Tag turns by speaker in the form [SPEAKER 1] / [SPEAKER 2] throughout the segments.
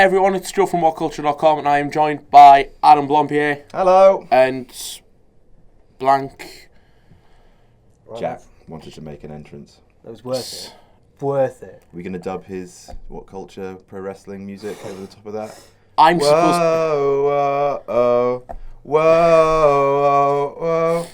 [SPEAKER 1] Hi everyone, it's Joe from WhatCulture.com and I am joined by Adam Blampied.
[SPEAKER 2] Hello.
[SPEAKER 1] And Blank.
[SPEAKER 2] Jack wanted to make an entrance.
[SPEAKER 3] It was worth it. Worth it.
[SPEAKER 2] We're going to dub his WhatCulture pro wrestling music over the top of that.
[SPEAKER 1] I'm
[SPEAKER 2] whoa,
[SPEAKER 1] supposed
[SPEAKER 2] whoa, whoa, whoa,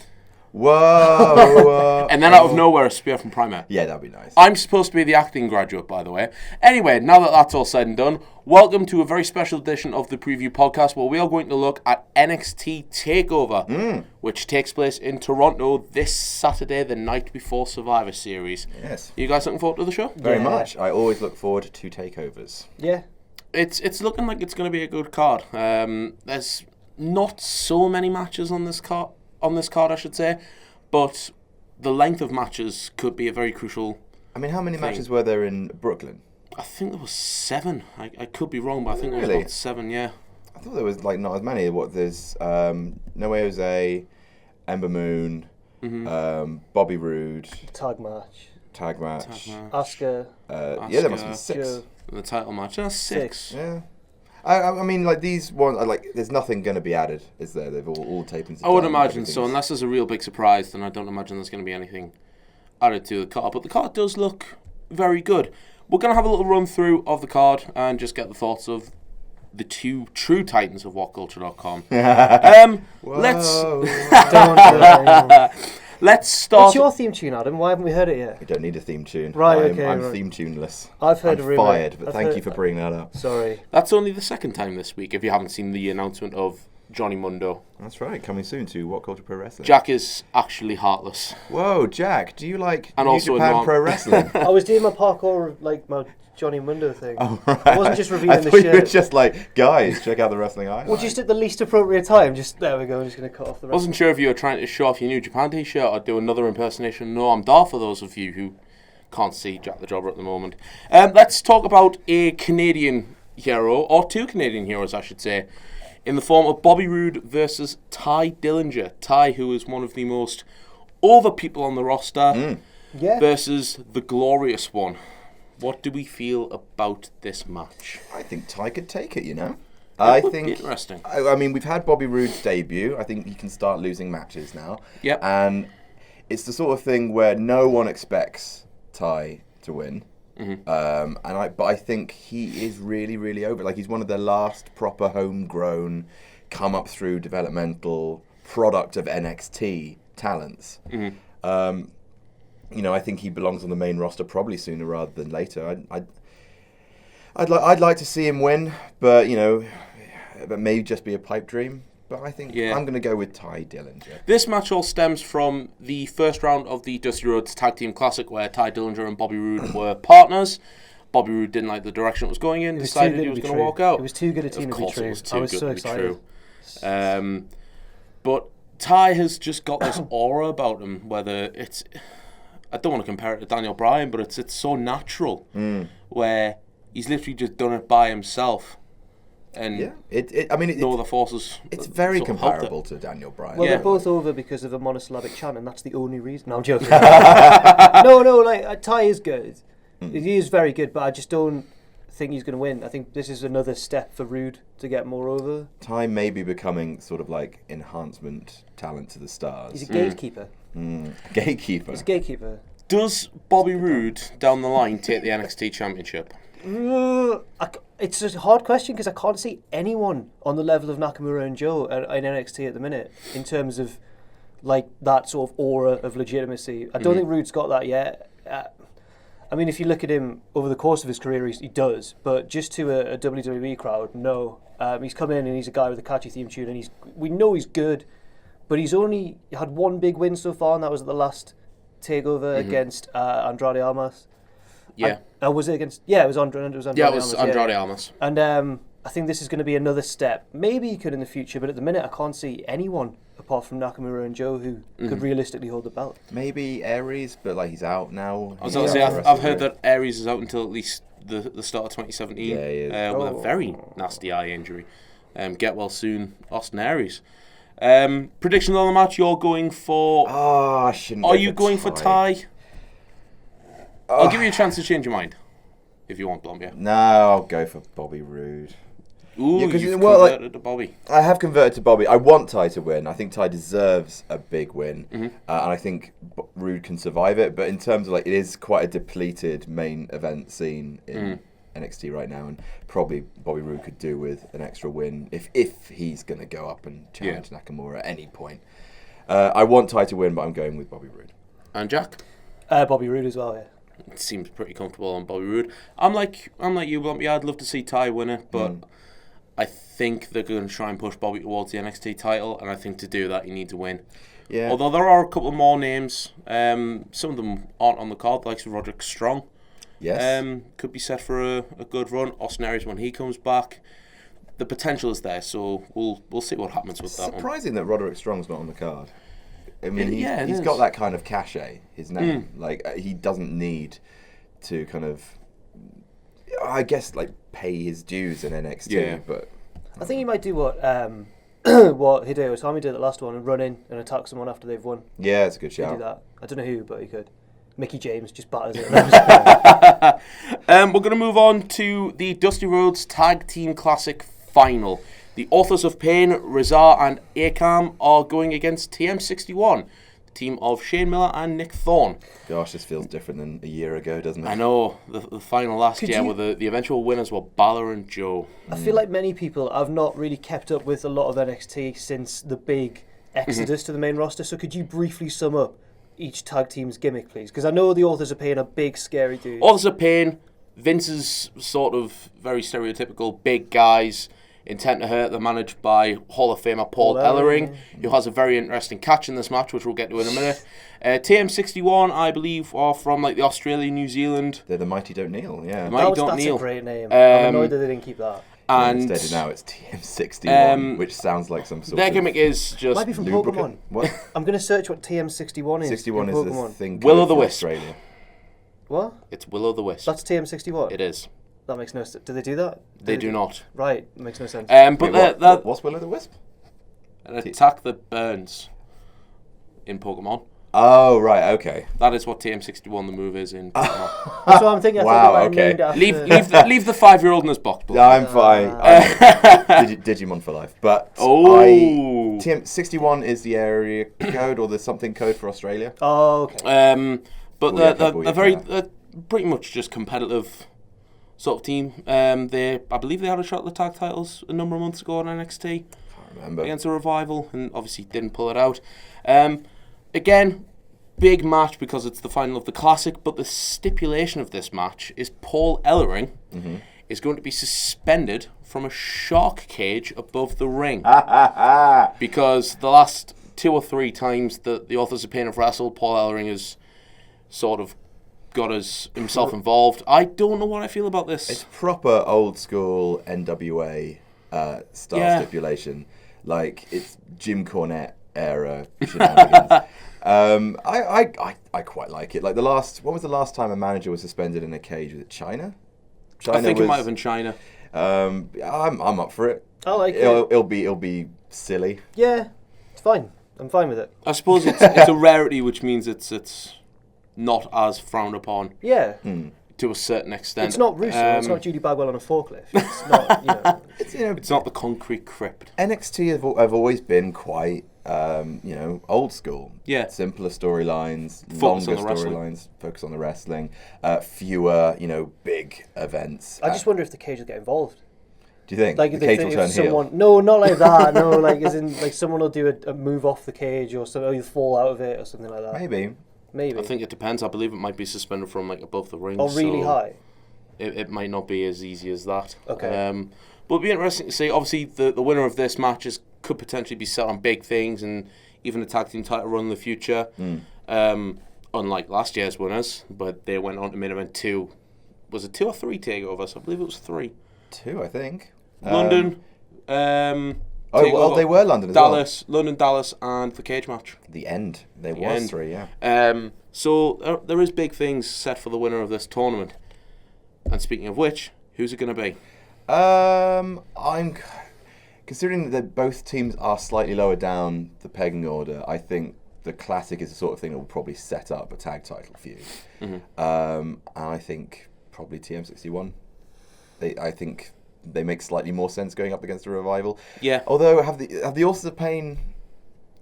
[SPEAKER 2] whoa, whoa, whoa.
[SPEAKER 1] And then out of nowhere, a spear from Primer.
[SPEAKER 2] Yeah, that'd be nice.
[SPEAKER 1] I'm supposed to be the acting graduate, by the way. Anyway, now that that's all said and done, welcome to a very special edition of the Preview Podcast where we are going to look at NXT TakeOver, which takes place in Toronto this Saturday, the night before Survivor Series.
[SPEAKER 2] Yes.
[SPEAKER 1] You guys looking forward to the show?
[SPEAKER 2] Very much. I always look forward to takeovers.
[SPEAKER 3] Yeah.
[SPEAKER 1] It's looking like it's going to be a good card. There's not so many matches on this card, I should say, but the length of matches could be a very crucial.
[SPEAKER 2] I mean, how many
[SPEAKER 1] thing.
[SPEAKER 2] Matches were there in Brooklyn?
[SPEAKER 1] I think there was 7. I could be wrong, but I think there was
[SPEAKER 2] Really?
[SPEAKER 1] about 7. Yeah.
[SPEAKER 2] I thought there was not as many. What there's No Way Jose, Ember Moon, Bobby Roode,
[SPEAKER 3] Tag match.
[SPEAKER 2] tag match.
[SPEAKER 3] Asuka.
[SPEAKER 2] Yeah, there must be 6.
[SPEAKER 3] Joe.
[SPEAKER 1] The title match. 6.
[SPEAKER 2] Yeah. I mean, like, these ones, there's nothing going to be added, is there? They've all tapings.
[SPEAKER 1] I would imagine so, unless there's a real big surprise, then I don't imagine there's going to be anything added to the card. But the card does look very good. We're going to have a little run through of the card and just get the thoughts of the 2 true titans of WhatCulture.com. Let's start.
[SPEAKER 3] What's your theme tune, Adam? Why haven't we heard it yet?
[SPEAKER 2] We don't need a theme tune.
[SPEAKER 3] Right,
[SPEAKER 2] I'm
[SPEAKER 3] right.
[SPEAKER 2] theme tuneless.
[SPEAKER 3] I've heard
[SPEAKER 2] I'm
[SPEAKER 3] a rumour.
[SPEAKER 2] fired, but thank you for bringing that up.
[SPEAKER 3] Sorry.
[SPEAKER 1] That's only the second time this week, if you haven't seen the announcement of Johnny Mundo.
[SPEAKER 2] That's right, coming soon to WhatCulture Pro Wrestling.
[SPEAKER 1] Jack is actually heartless.
[SPEAKER 2] Whoa, Jack, do you like
[SPEAKER 1] And
[SPEAKER 2] New
[SPEAKER 1] also
[SPEAKER 2] Japan
[SPEAKER 1] non-
[SPEAKER 2] Pro Wrestling?
[SPEAKER 3] I was doing my parkour, like my Johnny Mundo thing.
[SPEAKER 2] Oh, right.
[SPEAKER 3] I wasn't just revealing
[SPEAKER 2] I
[SPEAKER 3] the
[SPEAKER 2] thought you were
[SPEAKER 3] shirt.
[SPEAKER 2] just like, guys, check out the wrestling highlight.
[SPEAKER 3] Well, just at the least appropriate time. There we go. I'm just going to cut off the
[SPEAKER 1] I
[SPEAKER 3] rest.
[SPEAKER 1] wasn't sure if you were trying to show off your New Japan t-shirt or do another impersonation. No, I'm Dar for those of you who can't see Jack the Jobber at the moment. Let's talk about a Canadian hero, or 2 Canadian heroes, I should say, in the form of Bobby Roode versus Ty Dillinger. Ty, who is one of the most over people on the roster,
[SPEAKER 3] Yeah.
[SPEAKER 1] versus the Glorious One. What do we feel about this match?
[SPEAKER 2] I think Ty could take it, you know?
[SPEAKER 1] It would be interesting.
[SPEAKER 2] I mean, we've had Bobby Roode's debut. I think he can start losing matches now.
[SPEAKER 1] Yep.
[SPEAKER 2] And it's the sort of thing where no one expects Ty to win. But I think he is really, really over. Like, he's one of the last proper homegrown, come up through developmental product of NXT talents. You know, I think he belongs on the main roster probably sooner rather than later. I'd like to see him win, but you know, that may just be a pipe dream. But I think I'm going to go with Ty Dillinger.
[SPEAKER 1] This match all stems from the first round of the Dusty Rhodes Tag Team Classic, where Ty Dillinger and Bobby Roode were partners. Bobby Roode didn't like the direction it was going in, decided he was going to walk out.
[SPEAKER 3] It was too good a team to be true.
[SPEAKER 1] It was too
[SPEAKER 3] I was
[SPEAKER 1] good
[SPEAKER 3] so
[SPEAKER 1] to be
[SPEAKER 3] excited.
[SPEAKER 1] true. But Ty has just got this aura about him, whether it's... I don't want to compare it to Daniel Bryan, but it's so natural, where he's literally just done it by himself. And no other forces.
[SPEAKER 2] It's very
[SPEAKER 1] sort of helped
[SPEAKER 2] comparable
[SPEAKER 1] it.
[SPEAKER 2] to Daniel Bryan.
[SPEAKER 3] Well, they're both over because of a monosyllabic chant, and that's the only reason. No, I'm joking. no, Ty is good. He is very good, but I just don't think he's going to win. I think this is another step for Roode to get more over.
[SPEAKER 2] Ty may be becoming sort of like enhancement talent to the stars.
[SPEAKER 3] He's a gatekeeper.
[SPEAKER 2] Gatekeeper.
[SPEAKER 3] He's a gatekeeper.
[SPEAKER 1] Does Bobby Roode, down the line, take the NXT Championship?
[SPEAKER 3] It's a hard question because I can't see anyone on the level of Nakamura and Joe in NXT at the minute in terms of like that sort of aura of legitimacy. I don't think Roode's got that yet. I mean, if you look at him over the course of his career, he does, but just to a WWE crowd, no. He's come in and he's a guy with a catchy theme tune, and we know he's good, but he's only had 1 big win so far, and that was at the last TakeOver against Andrade Almas.
[SPEAKER 1] Yeah.
[SPEAKER 3] Was it against? Yeah, it was Andrade Almas.
[SPEAKER 1] Yeah, it was Andrade Almas.
[SPEAKER 3] And I think this is going to be another step. Maybe he could in the future, but at the minute I can't see anyone apart from Nakamura and Joe who could realistically hold the belt.
[SPEAKER 2] Maybe Aries, but like he's out now.
[SPEAKER 1] I was going to say, I've heard that Aries is out until at least the start of 2017
[SPEAKER 2] Yeah, he is.
[SPEAKER 1] with a very nasty eye injury. Get well soon, Austin Aries. Predictions on the match, you're going for...
[SPEAKER 2] I shouldn't.
[SPEAKER 1] Are you going for Ty? I'll give you a chance to change your mind. if you want Blampied.
[SPEAKER 2] No, I'll go for Bobby Roode.
[SPEAKER 1] Ooh,
[SPEAKER 2] Yeah, 'cause
[SPEAKER 1] you've
[SPEAKER 2] converted
[SPEAKER 1] to Bobby.
[SPEAKER 2] I have converted to Bobby. I want Ty to win. I think Ty deserves a big win, and I think Roode can survive it. But in terms of it is quite a depleted main event scene in NXT right now, and probably Bobby Roode could do with an extra win if he's going to go up and challenge Nakamura at any point. I want Ty to win, but I'm going with Bobby Roode.
[SPEAKER 1] And Jack?
[SPEAKER 3] Bobby Roode as well, yeah.
[SPEAKER 1] It seems pretty comfortable on Bobby Roode. I'm like you, Blumpy. I'd love to see Ty win it, but I think they're going to try and push Bobby towards the NXT title, and I think to do that, you need to win.
[SPEAKER 2] Yeah.
[SPEAKER 1] Although there are a couple more names, some of them aren't on the card, like Roderick Strong.
[SPEAKER 2] Yes.
[SPEAKER 1] Could be set for a good run. Austin Aries when he comes back. The potential is there, so we'll see what happens with that one.
[SPEAKER 2] Surprising that Roderick Strong's not on the card. I mean, he's
[SPEAKER 1] is.
[SPEAKER 2] got that kind of cachet, his name. He doesn't need to kind of, I guess, pay his dues in NXT, but...
[SPEAKER 3] I think he might do what Hideo Itami did at the last one and run in and attack someone after they've won.
[SPEAKER 2] Yeah, it's a good
[SPEAKER 3] He could
[SPEAKER 2] shout.
[SPEAKER 3] do that. I don't know who, but he could. Mickey James just batters it.
[SPEAKER 1] We're going to move on to the Dusty Rhodes Tag Team Classic Final. The Authors of Pain, Rizar and Akam, are going against TM61, the team of Shane Miller and Nick Thorne.
[SPEAKER 2] Gosh, this feels different than a year ago, doesn't it?
[SPEAKER 1] I know, the final last year where the eventual winners were Balor and Joe.
[SPEAKER 3] I feel like many people have not really kept up with a lot of NXT since the big exodus to the main roster, so could you briefly sum up each tag team's gimmick, please? Because I know the Authors of Pain are big, scary dudes.
[SPEAKER 1] Authors of Pain, Vince's sort of very stereotypical big guys, intent to hurt. They're managed by Hall of Famer Paul Ellering, who has a very interesting catch in this match, which we'll get to in a minute. TM61, I believe, are from the Australia, New Zealand.
[SPEAKER 2] They're the Mighty Don't Kneel, yeah.
[SPEAKER 3] That's a great name. I'm annoyed that they didn't keep that.
[SPEAKER 1] And
[SPEAKER 2] instead now it's TM61, which sounds like some sort
[SPEAKER 1] their
[SPEAKER 2] of...
[SPEAKER 1] gimmick is just...
[SPEAKER 3] Might be from
[SPEAKER 2] lubricant.
[SPEAKER 3] Pokemon.
[SPEAKER 2] What?
[SPEAKER 3] I'm going to search what TM61 is.
[SPEAKER 2] 61
[SPEAKER 3] in
[SPEAKER 2] is
[SPEAKER 3] Pokemon.
[SPEAKER 2] the thing
[SPEAKER 1] Will-o'-the-Wisp.
[SPEAKER 2] Australia.
[SPEAKER 3] What?
[SPEAKER 1] It's Will-o'-the-Wisp.
[SPEAKER 3] That's TM61?
[SPEAKER 1] It is.
[SPEAKER 3] That makes no sense. Do they do that?
[SPEAKER 1] They do not.
[SPEAKER 3] Right, makes no sense.
[SPEAKER 1] But
[SPEAKER 2] what's Will-o'-the-Wisp?
[SPEAKER 1] An attack that burns in Pokemon.
[SPEAKER 2] Oh, right, okay.
[SPEAKER 1] That is what TM61 the move is in Pokemon.
[SPEAKER 3] That's what I'm thinking.
[SPEAKER 2] Wow, okay.
[SPEAKER 1] Leave the 5-year-old in his box.
[SPEAKER 2] No, I'm fine. Digimon for life. But TM61 is the area code or the something code for Australia.
[SPEAKER 3] Oh, okay.
[SPEAKER 1] But they're pretty much just competitive sort of team. I believe they had a shot at the tag titles a number of months ago on NXT.
[SPEAKER 2] Can't remember.
[SPEAKER 1] Against a Revival, and obviously didn't pull it out. Again, big match because it's the final of the Classic, but the stipulation of this match is Paul Ellering is going to be suspended from a shark cage above the ring. Because the last 2 or 3 times that the Authors of Pain have wrestled, Paul Ellering has sort of got himself involved. I don't know what I feel about this.
[SPEAKER 2] It's proper old school NWA style stipulation. It's Jim Cornette era shenanigans. I quite like it. When was the last time a manager was suspended in a cage? Was it China?
[SPEAKER 1] I think it might have been China.
[SPEAKER 2] I'm up for it.
[SPEAKER 3] I like it.
[SPEAKER 2] It'll be silly.
[SPEAKER 3] Yeah, it's fine. I'm fine with it.
[SPEAKER 1] I suppose it's a rarity, which means it's not as frowned upon.
[SPEAKER 3] Yeah.
[SPEAKER 1] To a certain extent.
[SPEAKER 3] It's not Russo. It's not Judy Bagwell on a forklift. It's not.
[SPEAKER 1] It's not the concrete crypt.
[SPEAKER 2] NXT have always been quite old school.
[SPEAKER 1] Yeah.
[SPEAKER 2] Simpler storylines,
[SPEAKER 1] Focus
[SPEAKER 2] longer
[SPEAKER 1] on the wrestling.
[SPEAKER 2] storylines, focus on the wrestling, fewer, big events.
[SPEAKER 3] I just wonder if the cage will get involved.
[SPEAKER 2] Do you think the
[SPEAKER 3] they
[SPEAKER 2] cage
[SPEAKER 3] think
[SPEAKER 2] will turn
[SPEAKER 3] if someone,
[SPEAKER 2] heel?
[SPEAKER 3] No, not like that. No, as in someone will do a move off the cage or something, or you fall out of it or something like that. Maybe.
[SPEAKER 1] I think it depends. I believe it might be suspended from above the ring.
[SPEAKER 3] Oh, really high?
[SPEAKER 1] It might not be as easy as that.
[SPEAKER 3] Okay.
[SPEAKER 1] But it'll be interesting to see. Obviously, the winner of this match could potentially be set on big things and even a tag team title run in the future. Unlike last year's winners, but they went on to main event 2. Was it 2 or 3 takeovers? I believe it was 3.
[SPEAKER 2] 2, I think.
[SPEAKER 1] London.
[SPEAKER 2] They were London as
[SPEAKER 1] Dallas, London, Dallas, and the cage match.
[SPEAKER 2] The end. There was 3, yeah.
[SPEAKER 1] So there is big things set for the winner of this tournament. And speaking of which, who's it going to be?
[SPEAKER 2] I'm considering that both teams are slightly lower down the pegging order. I think the Classic is the sort of thing that will probably set up a tag title feud. And I think probably TM61. I think they make slightly more sense going up against the Revival.
[SPEAKER 1] Yeah.
[SPEAKER 2] Although, have the Authors of Pain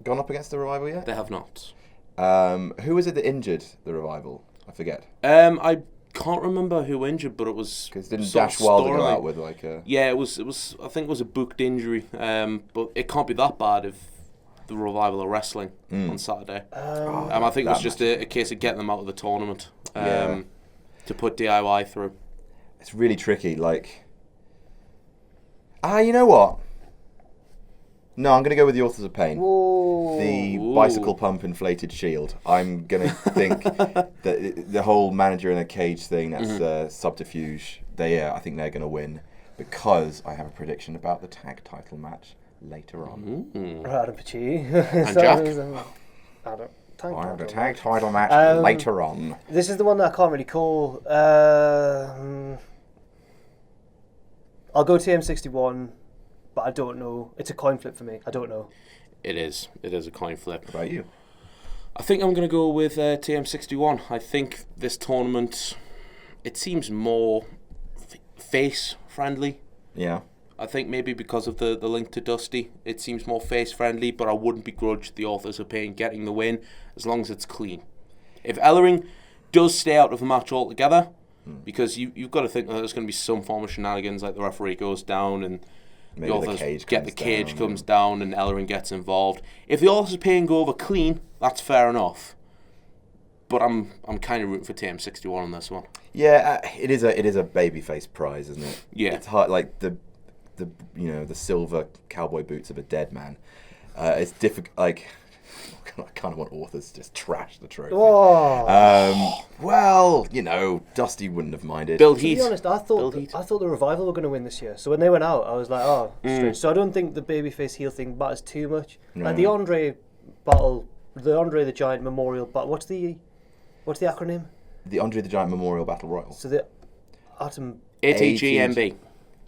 [SPEAKER 2] gone up against the Revival yet?
[SPEAKER 1] They have not.
[SPEAKER 2] Who was it that injured the Revival? I forget.
[SPEAKER 1] I can't remember who injured, but it was...
[SPEAKER 2] Because didn't Dash Wilder go out with like a...
[SPEAKER 1] Yeah, it was. I think it was a booked injury. But it can't be that bad if the Revival are wrestling on Saturday. I think it was just a case of getting them out of the tournament to put DIY through.
[SPEAKER 2] It's really tricky. Like, you know what? No, I'm going to go with the Authors of Pain.
[SPEAKER 3] Whoa.
[SPEAKER 2] The bicycle pump inflated shield. I'm going to think that the whole manager in a cage thing, that's subterfuge. I think they're going to win because I have a prediction about the tag title match later on.
[SPEAKER 3] Adam Pachi.
[SPEAKER 1] And Jack.
[SPEAKER 2] I have the tag title match later on.
[SPEAKER 3] This is the one that I can't really call. I'll go TM61, but I don't know. It's a coin flip for me. I don't know.
[SPEAKER 1] It is. It is a coin flip.
[SPEAKER 2] What about you?
[SPEAKER 1] I think I'm going to go with TM61. I think this tournament, it seems more face-friendly.
[SPEAKER 2] Yeah.
[SPEAKER 1] I think maybe because of the link to Dusty, it seems more face-friendly, but I wouldn't begrudge the Authors of Pain getting the win as long as it's clean. If Ellering does stay out of the match altogether, because you've got to think that there's going to be some form of shenanigans, like the referee goes down and
[SPEAKER 2] Maybe
[SPEAKER 1] the Authors the cage
[SPEAKER 2] down,
[SPEAKER 1] comes down and Ellering gets involved. If the Authors of Pain go over clean, that's fair enough. But I'm kind of rooting for TM61 on this one.
[SPEAKER 2] Yeah, it is a babyface prize, isn't it?
[SPEAKER 1] Yeah.
[SPEAKER 2] It's hard, like the silver cowboy boots of a dead man. It's difficult. Like, I kind of want Authors to just trash the trophy. Well, Dusty wouldn't have minded.
[SPEAKER 1] Build
[SPEAKER 3] To
[SPEAKER 1] heat.
[SPEAKER 3] be honest, I thought the Revival were going to win this year. So when they went out, I was like, strange. So I don't think the babyface heel thing matters too much.
[SPEAKER 2] No.
[SPEAKER 3] Like the Andre battle, the Andre the Giant Memorial battle. What's the acronym?
[SPEAKER 2] The Andre the Giant Memorial Battle Royal.
[SPEAKER 3] So the Atom.
[SPEAKER 1] ATGMB.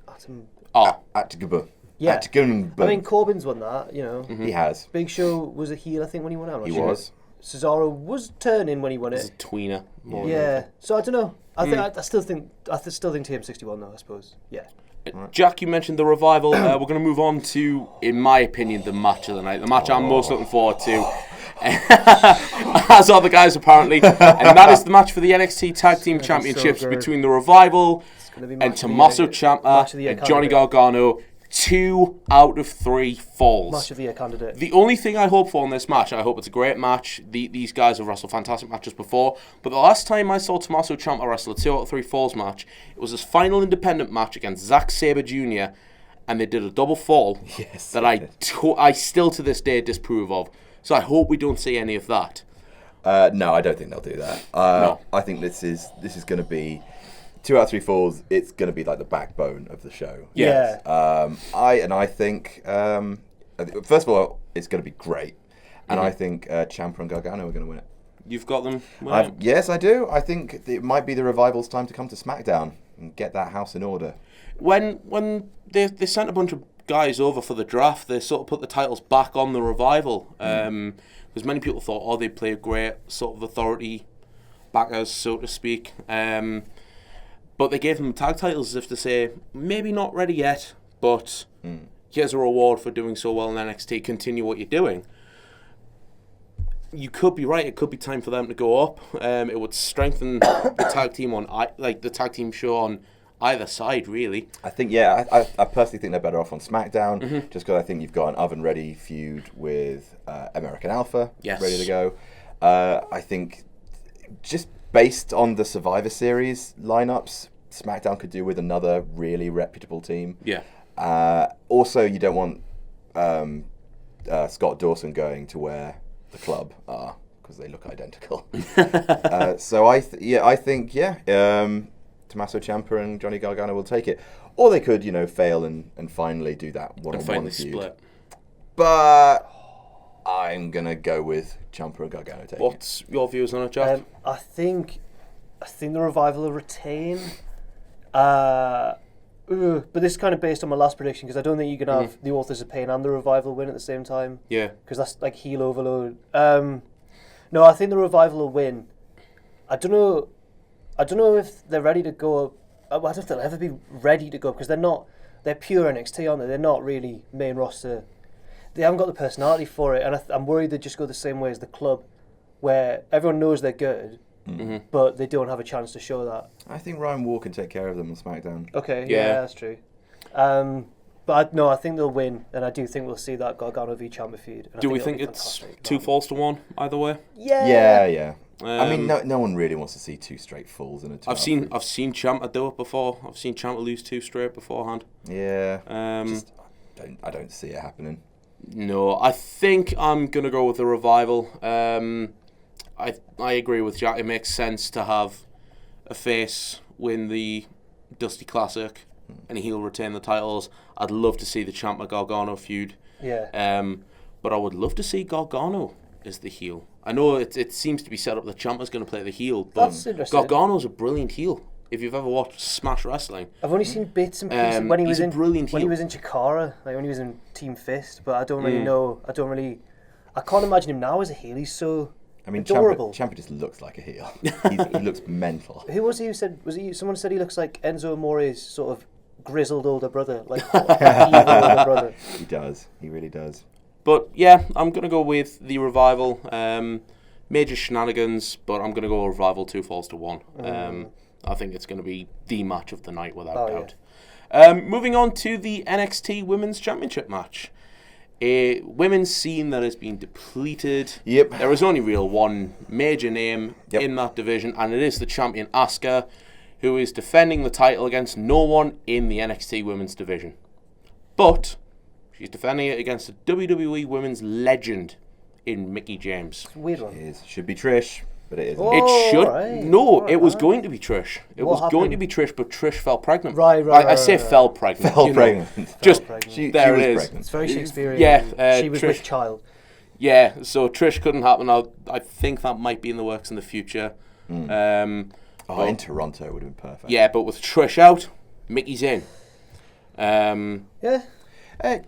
[SPEAKER 3] Atom.
[SPEAKER 2] Atgb.
[SPEAKER 3] Yeah.
[SPEAKER 2] Atgb.
[SPEAKER 3] I mean, Corbin's won that.
[SPEAKER 2] He has.
[SPEAKER 3] Big Show was a heel, I think, when he won out.
[SPEAKER 2] He was.
[SPEAKER 3] Cesaro was turning when he won
[SPEAKER 1] It's a
[SPEAKER 3] it.
[SPEAKER 1] tweener.
[SPEAKER 3] Yeah. So I don't know. I still think TM61 though. I suppose. Yeah.
[SPEAKER 1] Jack, you mentioned the Revival. We're going to move on to, in my opinion, the match of the night. The match I'm most looking forward to. As are the guys, apparently. And that is the match for the NXT Tag Team Championships between the Revival and Tommaso Ciampa and Johnny Gargano. 2 out of 3 falls.
[SPEAKER 3] Match of the year candidate.
[SPEAKER 1] The only thing I hope for in this match, I hope it's a great match. These guys have wrestled fantastic matches before, but the last time I saw Tommaso Ciampa wrestle a 2 out of 3 falls match, it was his final independent match against Zack Sabre Jr., and they did a double fall that I still to this day disapprove of. So I hope we don't see any of that.
[SPEAKER 2] No, I don't think they'll do that.
[SPEAKER 1] No.
[SPEAKER 2] I think this is going to be 2 out of 3 falls. It's going to be like the backbone of the show.
[SPEAKER 3] Yeah.
[SPEAKER 2] I think first of all, it's going to be great, and I think Ciampa and Gargano are going to win it.
[SPEAKER 1] You've got them winning?
[SPEAKER 2] Yes, I do. I think it might be the Revival's time to come to SmackDown and get that house in order.
[SPEAKER 1] When they sent a bunch of guys over for the draft, they sort of put the titles back on the Revival, because many people thought, they'd play a great sort of authority backers, so to speak. But they gave them tag titles as if to say, maybe not ready yet, but here's a reward for doing so well in NXT. Continue what you're doing. You could be right. It could be time for them to go up. It would strengthen the tag team the tag team show on either side, really.
[SPEAKER 2] I think, I personally think they're better off on SmackDown, just because I think you've got an oven-ready feud with American Alpha ready to go. I think just based on the Survivor Series lineups, SmackDown could do with another really reputable team.
[SPEAKER 1] Yeah.
[SPEAKER 2] Also, you don't want Scott Dawson going to where the club are, because they look identical. So I think Tommaso Ciampa and Johnny Gargano will take it, or they could fail and finally do that one-on-one feud.
[SPEAKER 1] Split.
[SPEAKER 2] But I'm gonna go with Ciampa and Gargano taking it.
[SPEAKER 1] What's your views on it, Jack?
[SPEAKER 3] I think the Revival will retain. But this is kind of based on my last prediction, because I don't think you can have the Authors of Pain and the Revival win at the same time.
[SPEAKER 1] Yeah.
[SPEAKER 3] Because that's like heel overload. No, I think the Revival will win. I don't know. I don't know if they're ready to go. I don't know if they'll ever be ready to go because they're not. They're pure NXT, aren't they? They're not really main roster. They haven't got the personality for it, and I'm worried they just go the same way as the club, where everyone knows they're good, but they don't have a chance to show that.
[SPEAKER 2] I think Ryan Wall can take care of them on SmackDown.
[SPEAKER 3] Okay, yeah, that's true. But I think they'll win, and I do think we'll see that Gargano v Ciampa feud.
[SPEAKER 1] Do we think it's 2 falls to 1 either way?
[SPEAKER 2] Yeah. I mean, no one really wants to see 2 straight falls in a 2
[SPEAKER 1] I've seen Ciampa do it before. I've seen Ciampa lose 2 straight beforehand.
[SPEAKER 2] Yeah. I don't see it happening.
[SPEAKER 1] No, I think I'm gonna go with the Revival. I agree with Jack. It makes sense to have a face win the Dusty Classic, and he'll retain the titles. I'd love to see the Ciampa Gargano feud.
[SPEAKER 3] Yeah.
[SPEAKER 1] But I would love to see Gargano as the heel. I know it seems to be set up that Ciampa's going to play the heel, but Gargano's a brilliant heel. If you've ever watched Smash Wrestling,
[SPEAKER 3] I've only seen bits and pieces when he was in
[SPEAKER 1] brilliant
[SPEAKER 3] when
[SPEAKER 1] heel.
[SPEAKER 3] he was in Chikara, like when he was in Team Fist. But I don't really know. I can't imagine him now as a heel. He's so adorable.
[SPEAKER 2] Ciampa just looks like a heel. He looks mental.
[SPEAKER 3] Who was he who said? Was he? Someone said he looks like Enzo Amore's sort of grizzled older brother, like evil older brother.
[SPEAKER 2] He does. He really does.
[SPEAKER 1] But yeah, I'm going to go with the Revival. Major shenanigans, but I'm going to go Revival 2 falls to 1. I think it's going to be the match of the night without doubt. Yeah. Moving on to the NXT Women's Championship match. A women's scene that has been depleted.
[SPEAKER 2] Yep.
[SPEAKER 1] There is only real one major name in that division, and it is the champion Asuka, who is defending the title against no one in the NXT Women's division. But she's defending it against a WWE Women's legend in Mickie James.
[SPEAKER 3] Weird one.
[SPEAKER 2] It is. Should be Trish, but it isn't.
[SPEAKER 1] It should.
[SPEAKER 3] Right.
[SPEAKER 1] No, it was going to be Trish. It
[SPEAKER 3] What
[SPEAKER 1] was
[SPEAKER 3] happened?
[SPEAKER 1] going to be Trish, but Trish fell pregnant.
[SPEAKER 3] Right.
[SPEAKER 1] I say fell pregnant.
[SPEAKER 2] Fell
[SPEAKER 1] you know.
[SPEAKER 2] pregnant.
[SPEAKER 1] Just
[SPEAKER 3] pregnant.
[SPEAKER 2] She
[SPEAKER 1] there
[SPEAKER 2] was
[SPEAKER 1] it is.
[SPEAKER 2] pregnant.
[SPEAKER 3] It's very Shakespearean.
[SPEAKER 1] Yeah,
[SPEAKER 3] she was
[SPEAKER 1] Trish-
[SPEAKER 3] with child.
[SPEAKER 1] Yeah, so Trish couldn't happen. I think that might be in the works in the future.
[SPEAKER 2] In Toronto would have been perfect.
[SPEAKER 1] Yeah, but with Trish out, Mickey's in.
[SPEAKER 3] Yeah.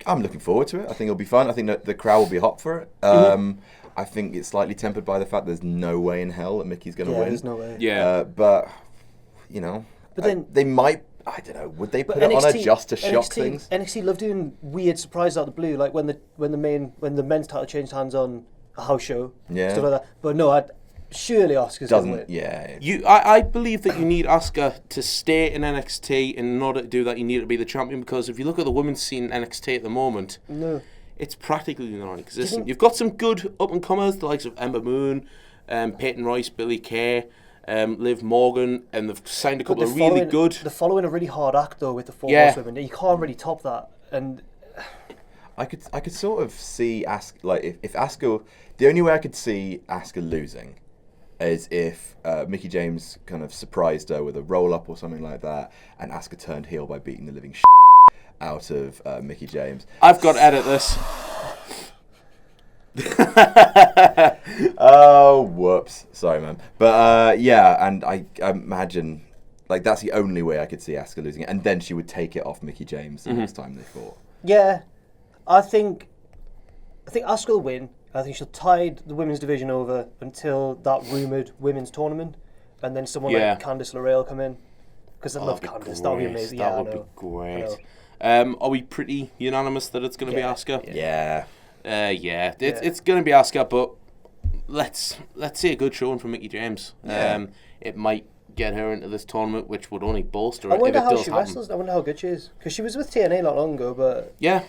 [SPEAKER 2] I'm looking forward to it. I think it'll be fun. I think that the crowd will be hot for it. I think it's slightly tempered by the fact there's no way in hell that Mickey's going to win.
[SPEAKER 3] There's no way.
[SPEAKER 1] Yeah.
[SPEAKER 2] But, you know,
[SPEAKER 3] But then
[SPEAKER 2] they might, I don't know, would they put it on her just to shock things?
[SPEAKER 3] NXT love doing weird surprises out of the blue, like when the men's title changed hands on a house show, stuff like that. But no, surely Asuka's going to win.
[SPEAKER 2] Yeah.
[SPEAKER 1] I believe that you need Asuka to stay in NXT, and in order to do that, you need to be the champion, because if you look at the women's scene in NXT at the moment, it's practically non-existent. You've got some good up-and-comers, the likes of Ember Moon, Peyton Royce, Billie Kay, Liv Morgan, and they've signed a couple of really good...
[SPEAKER 3] They're following a really hard act, though, with the four horsewomen. You can't really top that. And
[SPEAKER 2] I could sort of see Asuka, like, if Asuka... The only way I could see Asuka losing is if Mickie James kind of surprised her with a roll-up or something like that, and Asuka turned heel by beating the living out of Mickie James.
[SPEAKER 1] I've got to edit this.
[SPEAKER 2] Oh, whoops. Sorry, man. But, and I imagine, like, that's the only way I could see Asuka losing it, and then she would take it off Mickie James the next time they fought.
[SPEAKER 3] yeah, I think Asuka will win. I think she'll tide the women's division over until that rumoured women's tournament, and then someone like Candice LeRae will come in. Because I love Candice. That would be amazing.
[SPEAKER 1] That would be great. Are we pretty unanimous that it's going to be Asuka?
[SPEAKER 2] Yeah.
[SPEAKER 1] It's going to be Asuka, but let's see a good showing from Mickie James. It might get her into this tournament, which would only bolster it.
[SPEAKER 3] I wonder
[SPEAKER 1] if it
[SPEAKER 3] how
[SPEAKER 1] does
[SPEAKER 3] she
[SPEAKER 1] happen.
[SPEAKER 3] wrestles. I wonder how good she is. Because she was with TNA not long ago, but
[SPEAKER 1] Yeah,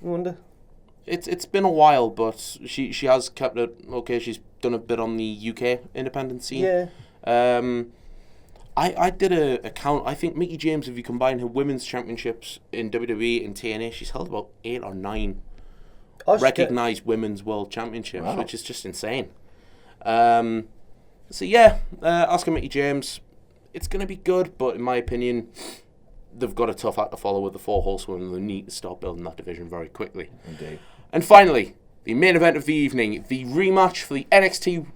[SPEAKER 3] I wonder.
[SPEAKER 1] it's been a while, but she has kept it okay. She's done a bit on the UK independent scene.
[SPEAKER 3] Yeah.
[SPEAKER 1] I did a count. I think Mickie James, if you combine her women's championships in WWE and TNA, she's held about 8 or 9 recognised women's world championships, which is just insane. Asuka Mickie James, it's going to be good, but in my opinion, they've got a tough act to follow with the four horsewomen. They need to start building that division very quickly.
[SPEAKER 2] Indeed.
[SPEAKER 1] And finally, the main event of the evening, the rematch for the NXT...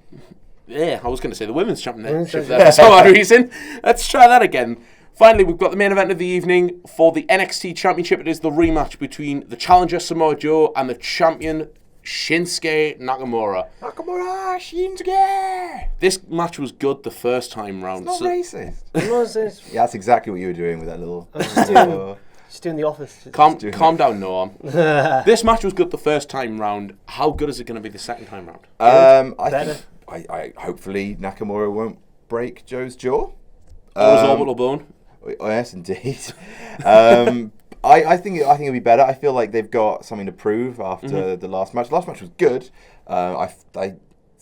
[SPEAKER 1] Yeah, I was going to say the women's championship there for some odd reason. Let's try that again. Finally, we've got the main event of the evening for the NXT Championship. It is the rematch between the challenger Samoa Joe and the champion Shinsuke Nakamura.
[SPEAKER 2] Nakamura, Shinsuke!
[SPEAKER 1] This match was good the first time round.
[SPEAKER 2] Not racist.
[SPEAKER 3] What was this?
[SPEAKER 2] Yeah, that's exactly what you were doing with that little...
[SPEAKER 3] Just doing the office.
[SPEAKER 1] Calm down, Noam. This match was good the first time round. How good is it going to be the second time round?
[SPEAKER 2] I hopefully Nakamura won't break Joe's jaw.
[SPEAKER 1] Or his orbital bone.
[SPEAKER 2] Oh, yes, indeed. I think it'll be better. I feel like they've got something to prove after the last match. The last match was good. I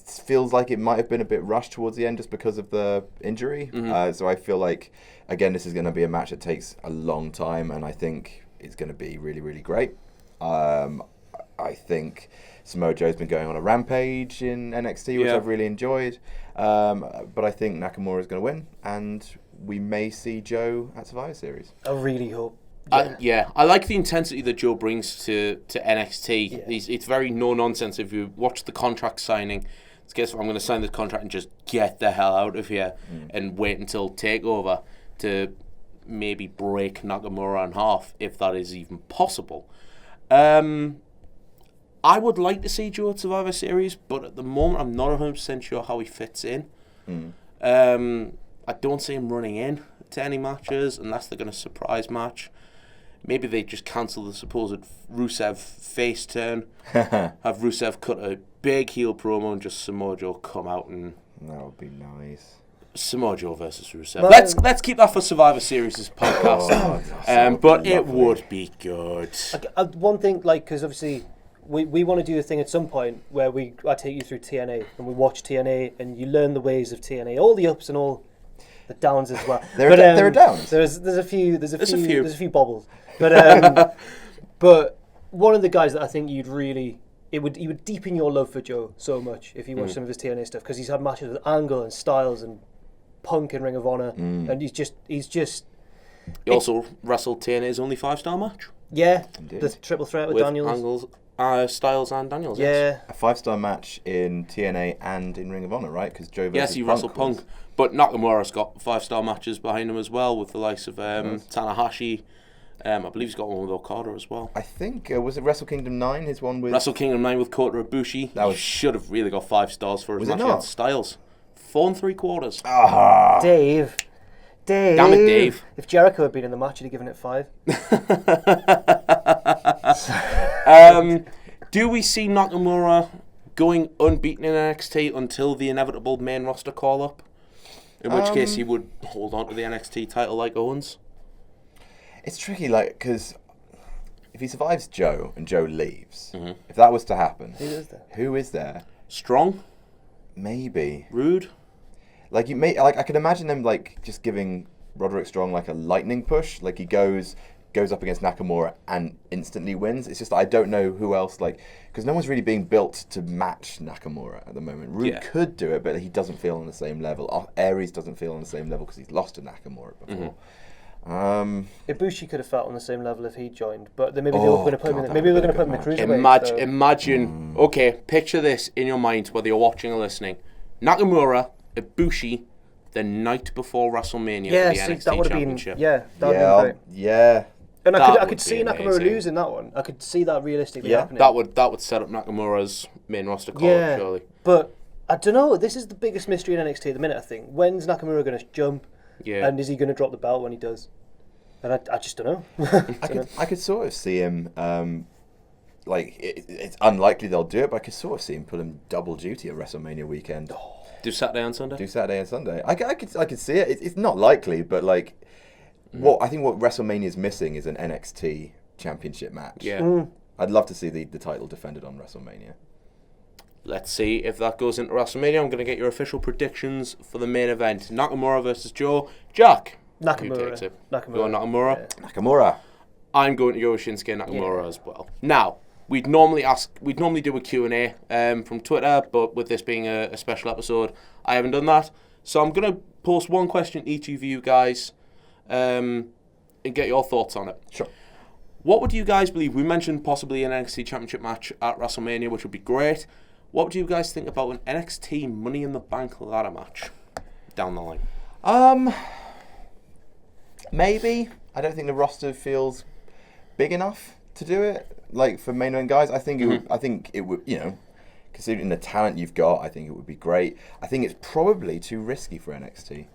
[SPEAKER 2] feels like it might have been a bit rushed towards the end just because of the injury. So I feel like, again, this is going to be a match that takes a long time, and I think it's going to be really, really great. I think Samoa Joe's been going on a rampage in NXT, which I've really enjoyed. But I think Nakamura is going to win, and we may see Joe at Survivor Series.
[SPEAKER 3] I really hope.
[SPEAKER 1] I like the intensity that Joe brings to NXT. It's very no-nonsense. If you watch the contract signing, it's guess what, I'm going to sign this contract and just get the hell out of here and wait until TakeOver to maybe break Nakamura in half, if that is even possible. I would like to see Joe at Survivor Series, but at the moment I'm not 100% sure how he fits in. I don't see him running in to any matches unless they're going to surprise match. Maybe they just cancel the supposed Rusev face turn, have Rusev cut a big heel promo and just Samoa Joe come out and...
[SPEAKER 2] That would be nice.
[SPEAKER 1] Samoa Joe versus Rusev. Let's keep that for Survivor Series' podcast. But it would be good.
[SPEAKER 3] One thing, because obviously we want to do a thing at some point where I take you through TNA and we watch TNA and you learn the ways of TNA, all the ups and all the downs as well.
[SPEAKER 2] There are downs.
[SPEAKER 3] There's a few bobbles. But one of the guys that I think you would deepen your love for Joe so much if you watch some of his TNA stuff, because he's had matches with Angle and Styles and Punk in Ring of Honor, and he's just.
[SPEAKER 1] He also wrestled TNA's only 5-star match.
[SPEAKER 3] Yeah,
[SPEAKER 2] Indeed.
[SPEAKER 3] The triple threat with Daniels.
[SPEAKER 1] Styles and Daniels.
[SPEAKER 3] Yeah,
[SPEAKER 1] yes.
[SPEAKER 2] A 5-star match in TNA and in Ring of Honor, right? Because Joe versus
[SPEAKER 1] he wrestled Punk. But Nakamura's got 5-star matches behind him as well, with the likes of Tanahashi. I believe he's got one with Okada as well.
[SPEAKER 2] I think, was it Wrestle Kingdom 9, his one with...
[SPEAKER 1] Wrestle Kingdom 9 with Kota Ibushi. He should have really got 5 stars for his match against Styles. 4 3/4.
[SPEAKER 2] Ah.
[SPEAKER 3] Dave.
[SPEAKER 1] Damn it, Dave.
[SPEAKER 3] If Jericho had been in the match, he'd have given it 5.
[SPEAKER 1] Do we see Nakamura going unbeaten in NXT until the inevitable main roster call-up? In which case he would hold on to the NXT title like Owens?
[SPEAKER 2] It's tricky, because if he survives Joe and Joe leaves, if that was to happen, who is there?
[SPEAKER 1] Strong?
[SPEAKER 2] Maybe.
[SPEAKER 1] Rude?
[SPEAKER 2] I could imagine them just giving Roderick Strong a lightning push. He goes up against Nakamura and instantly wins. It's just I don't know who else because no one's really being built to match Nakamura at the moment. Rude could do it, but he doesn't feel on the same level. Aries doesn't feel on the same level because he's lost to Nakamura before.
[SPEAKER 3] Ibushi could have felt on the same level if he joined, but then maybe they were going to put him in. Maybe they were going to put him in the cruiserweight.
[SPEAKER 1] Imagine. Okay, picture this in your mind, whether you're watching or listening. Nakamura, Ibushi, the night before WrestleMania for the NXT Championship.
[SPEAKER 3] That would have been great.
[SPEAKER 2] Yeah.
[SPEAKER 3] And I could see Nakamura losing that one. I could see that realistically happening.
[SPEAKER 1] That would set up Nakamura's main roster call, surely.
[SPEAKER 3] But I don't know. This is the biggest mystery in NXT at the minute, I think. When's Nakamura going to jump?
[SPEAKER 1] Yeah.
[SPEAKER 3] And is he going to drop the belt when he does? And I just don't know.
[SPEAKER 2] I could sort of see him. It's unlikely they'll do it, but I could sort of see him pull him double duty at WrestleMania weekend.
[SPEAKER 1] Do Saturday and Sunday?
[SPEAKER 2] I could see it. It's not likely, but I think what WrestleMania is missing is an NXT championship match.
[SPEAKER 1] Yeah.
[SPEAKER 2] I'd love to see the title defended on WrestleMania.
[SPEAKER 1] Let's see if that goes into WrestleMania. I'm going to get your official predictions for the main event. Nakamura versus Joe. Jack.
[SPEAKER 3] Nakamura.
[SPEAKER 1] Who takes it? Nakamura.
[SPEAKER 3] Yeah.
[SPEAKER 2] Nakamura.
[SPEAKER 1] I'm going to go with Shinsuke Nakamura as well. Now, we'd normally do a Q&A from Twitter, but with this being a special episode, I haven't done that. So I'm going to post one question to each of you guys and get your thoughts on it.
[SPEAKER 2] Sure.
[SPEAKER 1] What would you guys believe? We mentioned possibly an NXT Championship match at WrestleMania, which would be great. What would you guys think about an NXT Money in the Bank ladder match down the line?
[SPEAKER 2] Maybe. I don't think the roster feels big enough to do it. Like for main event guys, I think it would. You know, considering the talent you've got, I think it would be great. I think it's probably too risky for NXT.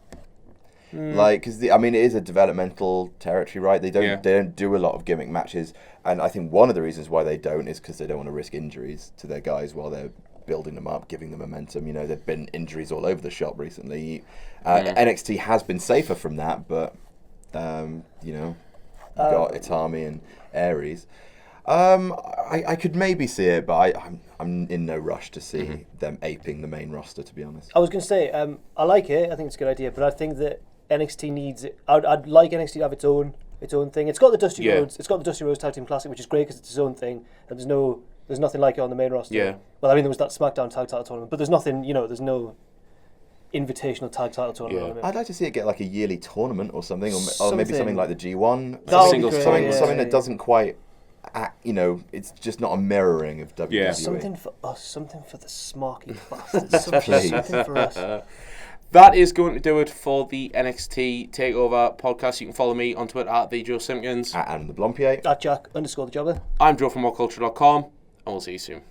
[SPEAKER 2] Like, because I mean, it is a developmental territory, right? They don't do a lot of gimmick matches, and I think one of the reasons why they don't is because they don't want to risk injuries to their guys while they're building them up, giving them momentum. You know, there've been injuries all over the shop recently. NXT has been safer from that, but you know, you've got Itami and Aries. I could maybe see it, but I'm in no rush to see them aping the main roster, to be honest.
[SPEAKER 3] I was going to say, I like it. I think it's a good idea, but I think that NXT needs it. I'd like NXT to have its own thing. It's got the Dusty Rhodes. It's got the Dusty Rhodes Tag Team Classic, which is great because it's its own thing, and there's nothing like it on the main roster.
[SPEAKER 1] Yeah.
[SPEAKER 3] Well, I mean, there was that SmackDown Tag Title Tournament, but there's nothing. You know, there's no invitational tag title tournament.
[SPEAKER 2] I'd like to see it get like a yearly tournament or something, or maybe something like the G1. Something that doesn't quite. You know, it's just not a mirroring of WWE.
[SPEAKER 3] Yeah. Something for us, something for the smarky bastards, something for us.
[SPEAKER 1] That is going to do it for the NXT TakeOver podcast. You can follow me on Twitter at the Joe Simkins.
[SPEAKER 2] At the Blampied.
[SPEAKER 3] At Jack_the Jobber.
[SPEAKER 1] I'm Joe from WhatCulture.com, and we'll see you soon.